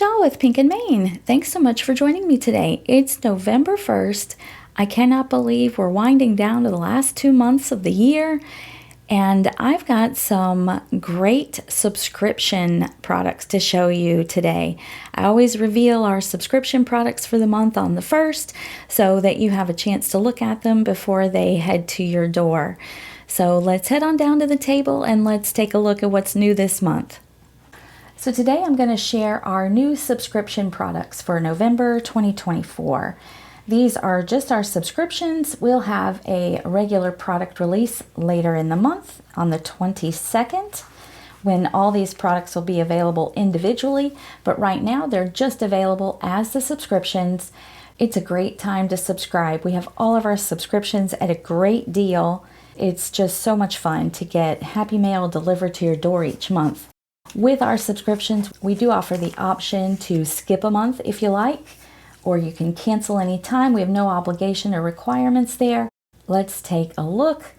Michelle with Pink and Maine. Thanks so much for joining me today. It's November 1st. I cannot believe we're winding down to the last 2 months of the year, and I've got some great subscription products to show you today. I always reveal our subscription products for the month on the 1st so that you have a chance to look at them before they head to your door. So let's head on down to the table and let's take a look at what's new this month. So today I'm going to share our new subscription products for November 2024. These are just our subscriptions. We'll have a regular product release later in the month on the 22nd when all these products will be available individually, but right now they're just available as the subscriptions. It's a great time to subscribe. We have all of our subscriptions at a great deal. It's just so much fun to get Happy Mail delivered to your door each month. With our subscriptions, we do offer the option to skip a month if you like, or you can cancel anytime. We have no obligation or requirements there. Let's take a look.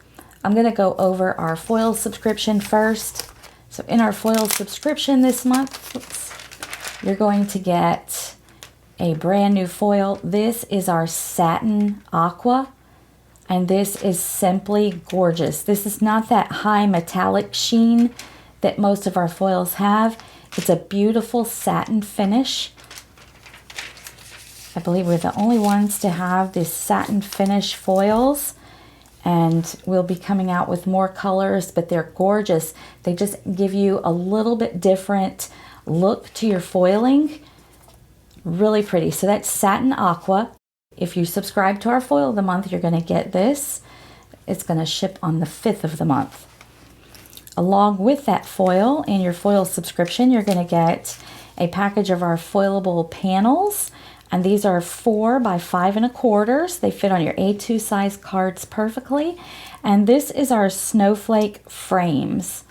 I'm going to go over our foil subscription first. So in our foil subscription this month, you're going to get a brand new foil. This is our Satin Aqua, and this is simply gorgeous. This is not that high metallic sheen that most of our foils have. It's a beautiful satin finish. I believe we're the only ones to have this satin finish foils, and we'll be coming out with more colors, but they're gorgeous. They just give you a little bit different look to your foiling. Really pretty. So that's Satin Aqua. If you subscribe to our foil of the month, you're going to get this. It's going to ship on the 5th of the month. Along with that foil and your foil subscription, you're going to get a package of our foilable panels. And these are 4 by 5 1/4. They fit on your A2 size cards perfectly. And this is our snowflake frames.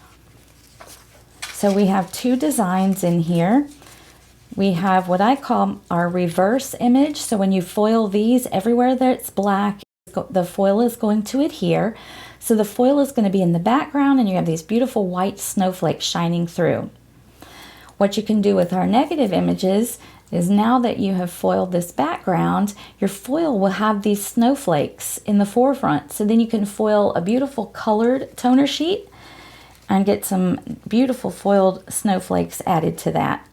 So we have 2 designs in here. We have what I call our reverse image. So when you foil these, everywhere that it's black, the foil is going to adhere. So the foil is going to be in the background and you have these beautiful white snowflakes shining through. What you can do with our negative images is now that you have foiled this background, your foil will have these snowflakes in the forefront. So then you can foil a beautiful colored toner sheet and get some beautiful foiled snowflakes added to that.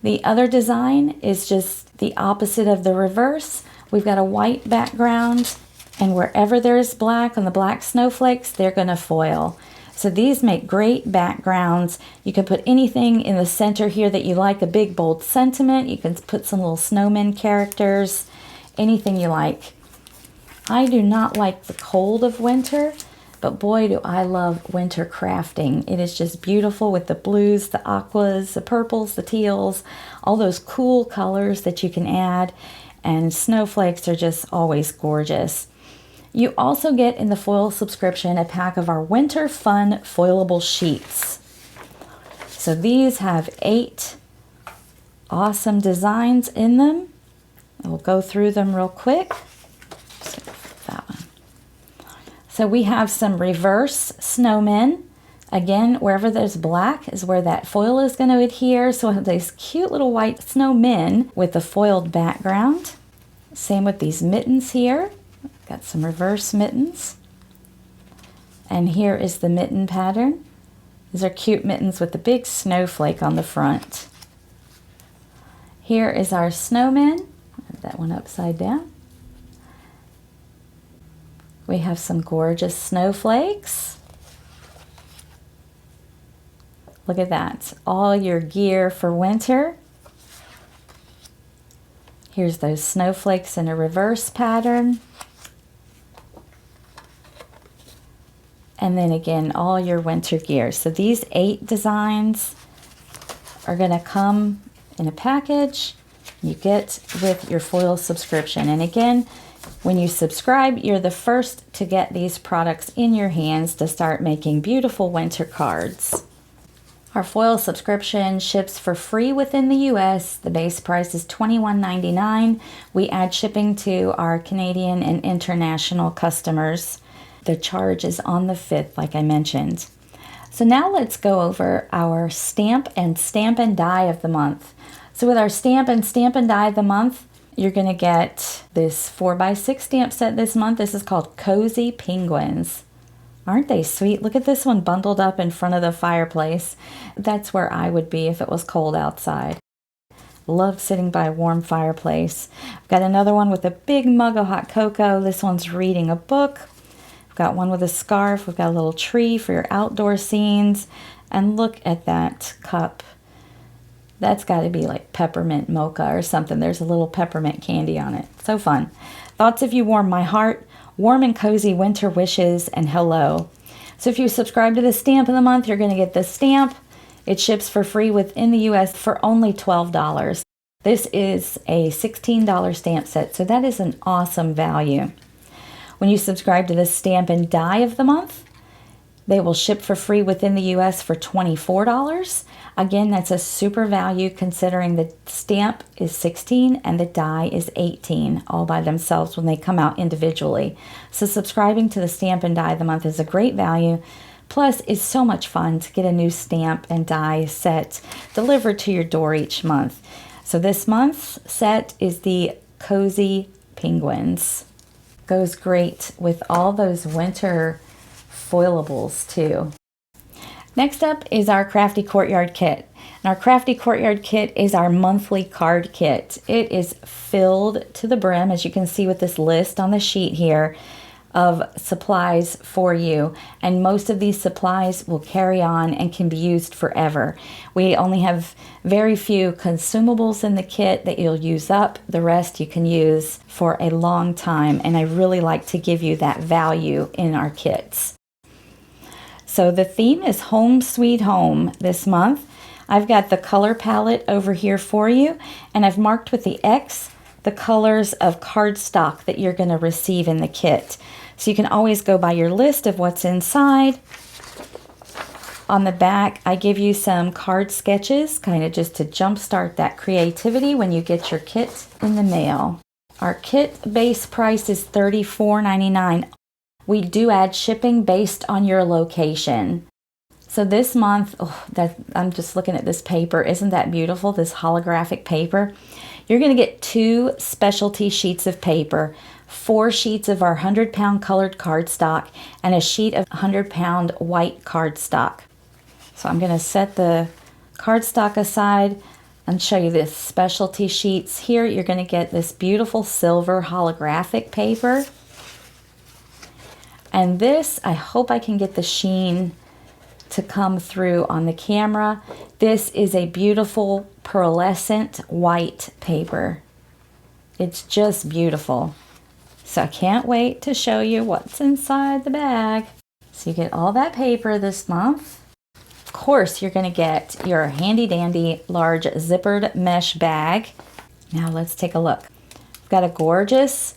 The other design is just the opposite of the reverse. We've got a white background, and wherever there is black on the black snowflakes, they're going to foil. So these make great backgrounds. You can put anything in the center here that you like, a big bold sentiment. You can put some little snowman characters, anything you like. I do not like the cold of winter, but boy do I love winter crafting. It is just beautiful with the blues, the aquas, the purples, the teals, all those cool colors that you can add, and snowflakes are just always gorgeous. You also get in the foil subscription a pack of our Winter Fun foilable sheets. So these have 8 awesome designs in them. We'll go through them real quick. That one. So we have some reverse snowmen. Again, wherever there's black is where that foil is going to adhere. So we have these cute little white snowmen with a foiled background. Same with these mittens here. Got some reverse mittens. And here is the mitten pattern. These are cute mittens with the big snowflake on the front. Here is our snowman. That one upside down. We have some gorgeous snowflakes. Look at that. All your gear for winter. Here's those snowflakes in a reverse pattern. And then again, all your winter gear. So these 8 designs are going to come in a package you get with your foil subscription. And again, when you subscribe, you're the first to get these products in your hands to start making beautiful winter cards. Our foil subscription ships for free within the US. The base price is $21.99. We add shipping to our Canadian and international customers. The charge is on the 5th, like I mentioned. So now let's go over our stamp and die of the month. So with our stamp and die of the month, you're going to get this 4x6 stamp set this month. This is called Cozy Penguins. Aren't they sweet? Look at this one bundled up in front of the fireplace. That's where I would be if it was cold outside. Love sitting by a warm fireplace. I've got another one with a big mug of hot cocoa. This one's reading a book. I've got one with a scarf. We've got a little tree for your outdoor scenes. And look at that cup. That's got to be like peppermint mocha or something. There's a little peppermint candy on it. So fun. Thoughts of you warm my heart. Warm and cozy winter wishes and hello. So if you subscribe to the stamp of the month, you're going to get the stamp. It ships for free within the US for only $12. This is a $16 stamp set, so that is an awesome value. When you subscribe to the stamp and die of the month, they will ship for free within the US for $24. Again, that's a super value considering the stamp is $16 and the die is $18 all by themselves when they come out individually. So subscribing to the stamp and die of the month is a great value. Plus, it's so much fun to get a new stamp and die set delivered to your door each month. So this month's set is the Cozy Penguins. Goes great with all those winter foilables too. Next up is our Crafty Courtyard kit. And our Crafty Courtyard kit is our monthly card kit. It is filled to the brim, as you can see with this list on the sheet here, of supplies for you, and most of these supplies will carry on and can be used forever. We only have very few consumables in the kit that you'll use up. The rest you can use for a long time, and I really like to give you that value in our kits. So the theme is Home Sweet Home this month. I've got the color palette over here for you, and I've marked with the X the colors of cardstock that you're going to receive in the kit. So you can always go by your list of what's inside. On the back, I give you some card sketches, kind of just to jumpstart that creativity when you get your kit in the mail. Our kit base price is $34.99. We do add shipping based on your location. So this month, I'm just looking at this paper. Isn't that beautiful, this holographic paper? You're going to get 2 specialty sheets of paper, 4 sheets of our 100-pound colored cardstock, and a sheet of 100-pound white cardstock. So I'm going to set the cardstock aside and show you the specialty sheets. Here you're going to get this beautiful silver holographic paper. And this, I hope I can get the sheen to come through on the camera. This is a beautiful pearlescent white paper. It's just beautiful. So I can't wait to show you what's inside the bag. So you get all that paper this month. Of course, you're going to get your handy dandy large zippered mesh bag. Now let's take a look. We've got a gorgeous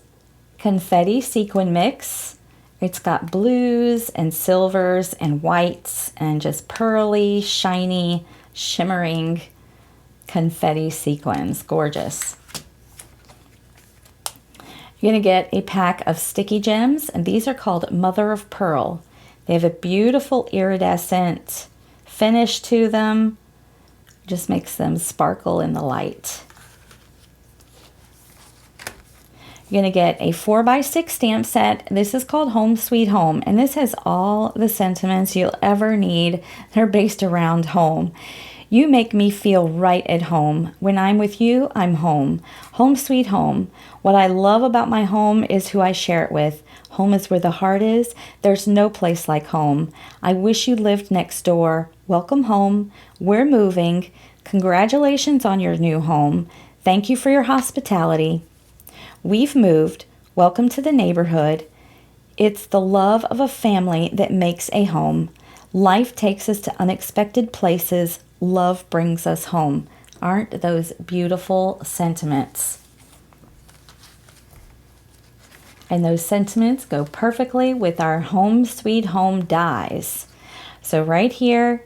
confetti sequin mix. It's got blues and silvers and whites and just pearly, shiny, shimmering confetti sequins. Gorgeous. You're going to get a pack of sticky gems, and these are called Mother of Pearl. They have a beautiful iridescent finish to them. Just makes them sparkle in the light. You're going to get a 4x6 stamp set. This is called Home Sweet Home, and this has all the sentiments you'll ever need that are based around home. You make me feel right at home. When I'm with you, I'm home. Home Sweet Home. What I love about my home is who I share it with. Home is where the heart is. There's no place like home. I wish you lived next door. Welcome home. We're moving. Congratulations on your new home. Thank you for your hospitality. We've moved. Welcome to the neighborhood. It's the love of a family that makes a home. Life takes us to unexpected places. Love brings us home. Aren't those beautiful sentiments? And those sentiments go perfectly with our Home Sweet Home dies. So right here,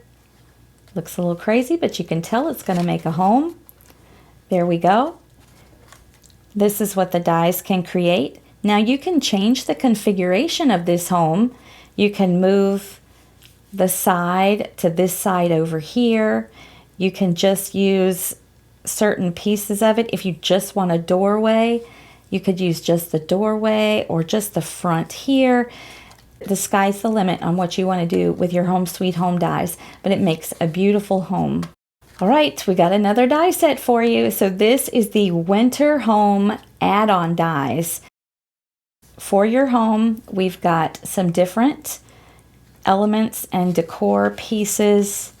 looks a little crazy, but you can tell it's going to make a home. There we go. This is what the dies can create. Now you can change the configuration of this home. You can move the side to this side over here. You can just use certain pieces of it. If you just want a doorway, you could use just the doorway or just the front here. The sky's the limit on what you want to do with your Home Sweet Home dies, but it makes a beautiful home. All right, we got another die set for you. So this is the Winter Home add-on dies. For your home, we've got some different elements and decor pieces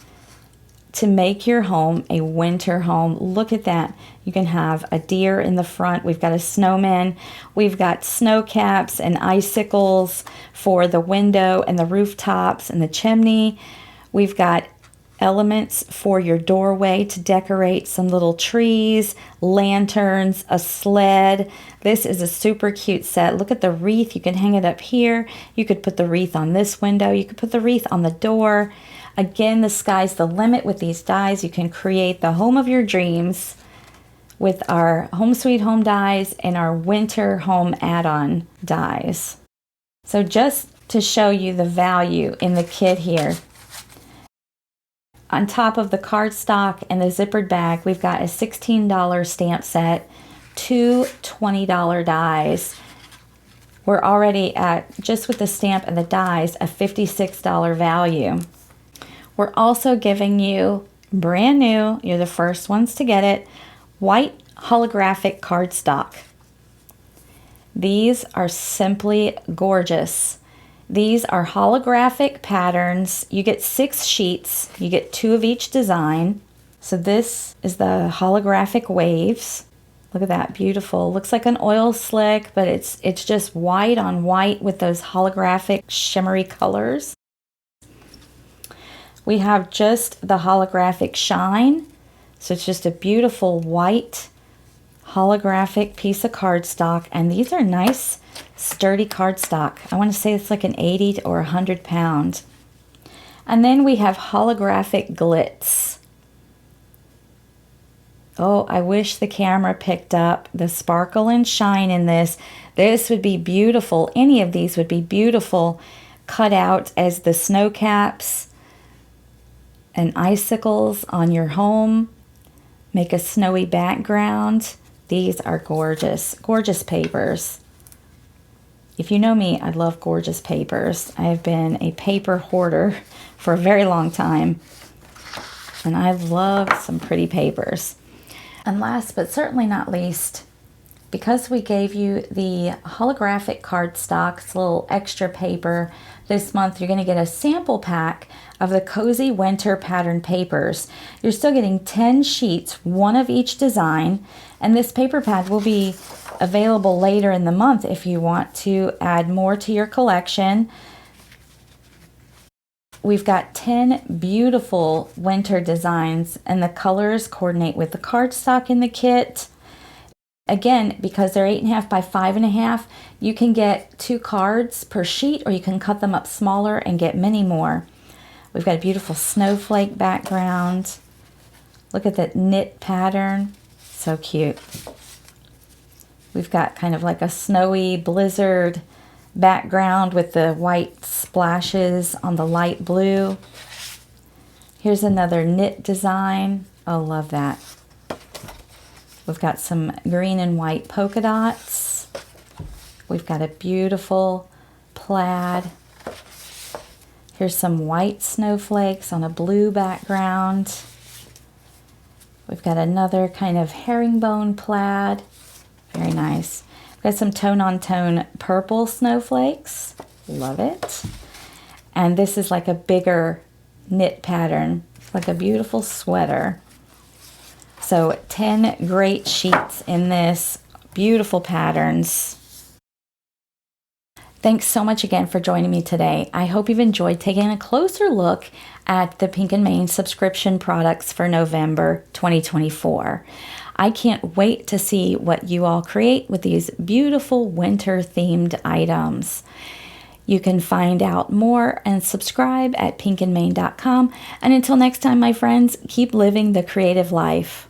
to make your home a winter home. Look at that. You can have a deer in the front. We've got a snowman. We've got snow caps and icicles for the window and the rooftops and the chimney. We've got elements for your doorway to decorate, some little trees, lanterns, a sled. This is a super cute set. Look at the wreath. You can hang it up here. You could put the wreath on this window. You could put the wreath on the door. Again, the sky's the limit with these dies. You can create the home of your dreams with our Home Sweet Home dies and our Winter Home add-on dies. So just to show you the value in the kit here, on top of the cardstock and the zippered bag, we've got a $16 stamp set, two $20 dies. We're already at, just with the stamp and the dies, a $56 value. We're also giving you, brand new, you're the first ones to get it, white holographic cardstock. These are simply gorgeous. These are holographic patterns. You get 6 sheets. You get 2 of each design. So this is the holographic waves. Look at that, beautiful. Looks like an oil slick, but it's just white on white with those holographic shimmery colors. We have just the holographic shine. So it's just a beautiful white holographic piece of cardstock. And these are nice, sturdy cardstock. I want to say it's like an 80 or 100 pound. And then we have holographic glitz. Oh, I wish the camera picked up the sparkle and shine in this. This would be beautiful. Any of these would be beautiful cut out as the snow caps and icicles on your home. Make a snowy background. These are gorgeous, gorgeous papers. If you know me, I love gorgeous papers. I have been a paper hoarder for a very long time, and I love some pretty papers. And last but certainly not least, because we gave you the holographic cardstock, it's a little extra paper, this month you're going to get a sample pack of the Cozy Winter Pattern Papers. You're still getting 10 sheets, 1 of each design, and this paper pad will be available later in the month if you want to add more to your collection. We've got 10 beautiful winter designs, and the colors coordinate with the cardstock in the kit. Again, because they're 8.5 by 5.5, you can get 2 cards per sheet, or you can cut them up smaller and get many more. We've got a beautiful snowflake background. Look at that knit pattern. So cute. We've got kind of like a snowy blizzard background with the white splashes on the light blue. Here's another knit design. Oh, love that. We've got some green and white polka dots. We've got a beautiful plaid. Here's some white snowflakes on a blue background. We've got another kind of herringbone plaid. Very nice. We've got some tone-on-tone purple snowflakes. Love it. And this is like a bigger knit pattern. It's like a beautiful sweater. So 10 great sheets in this. Beautiful patterns. Thanks so much again for joining me today. I hope you've enjoyed taking a closer look at the Pink & Main subscription products for November 2024. I can't wait to see what you all create with these beautiful winter-themed items. You can find out more and subscribe at pinkandmain.com. And until next time, my friends, keep living the creative life.